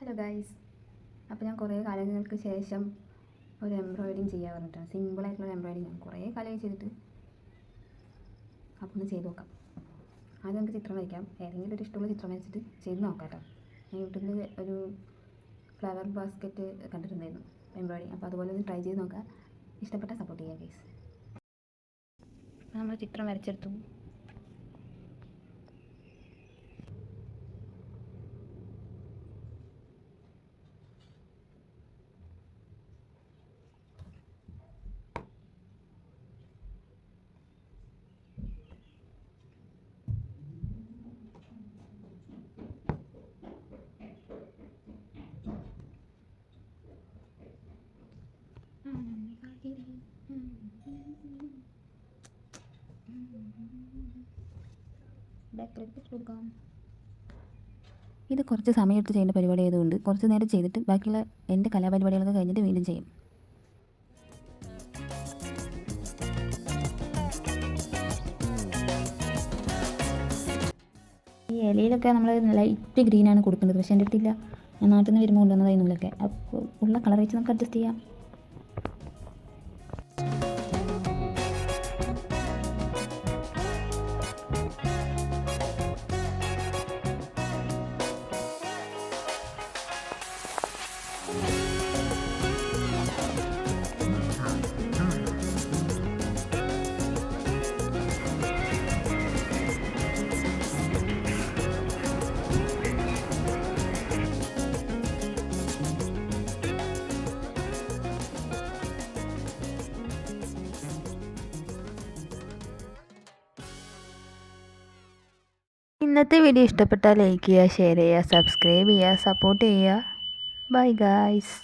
Hello guys, അപ്പോൾ ഞാൻ കുറേ കാലങ്ങൾക്ക് ശേഷം ഒരു എംബ്രോയിഡിങ് ചെയ്യാൻ പറഞ്ഞിട്ടാണ്. സിമ്പിളായിട്ടുള്ള എംബ്രോയിഡിങ് ആണ്. കുറേ കാലമായി ചെയ്തിട്ട്. അപ്പോൾ ഒന്ന് ചെയ്ത് നോക്കാം. ആദ്യം നമുക്ക് ചിത്രം വരയ്ക്കാം. ഏതെങ്കിലും ഒരു ഇഷ്ടമുള്ള ചിത്രം വരച്ചിട്ട് ചെയ്ത് നോക്കാം കേട്ടോ. ഞാൻ യൂട്യൂബിൽ ഒരു ഫ്ലവർ ബാസ്ക്കറ്റ് കണ്ടിട്ടുണ്ടായിരുന്നു എംബ്രോയിഡിങ്. അപ്പോൾ അതുപോലെ ഒന്ന് ട്രൈ ചെയ്ത് നോക്കാം. ഇഷ്ടപ്പെട്ടാൽ സപ്പോർട്ട് ചെയ്യാം ഗൈസ്. നമ്മൾ ചിത്രം വരച്ചെടുത്തു. ഇത് കുറച്ച് സമയമെടുത്ത് ചെയ്യേണ്ട പരിപാടി ആയതുകൊണ്ട് കുറച്ച് നേരം ചെയ്തിട്ട് ബാക്കിയുള്ള എൻ്റെ കലാപരിപാടികളൊക്കെ കഴിഞ്ഞിട്ട് വീണ്ടും ചെയ്യും. ഈ ഇലയിലൊക്കെ നമ്മൾ ലൈറ്റ് ഗ്രീനാണ് കൊടുക്കേണ്ടത്, പക്ഷേ എൻ്റെ അടുത്തില്ല. ഞാൻ നാട്ടിൽ നിന്ന് വരുമ്പോൾ കൊണ്ടുവന്നതായി നൂലൊക്കെ. അപ്പോൾ ഉള്ള കളർ വെച്ച് നമുക്ക് അഡ്ജസ്റ്റ് ചെയ്യാം. ഇന്നത്തെ വീഡിയോ ഇഷ്ടപ്പെട്ടാൽ ലൈക്ക് ചെയ്യുക, ഷെയർ ചെയ്യുക, സബ്സ്ക്രൈബ് ചെയ്യുക, സപ്പോർട്ട് ചെയ്യുക. Bye guys.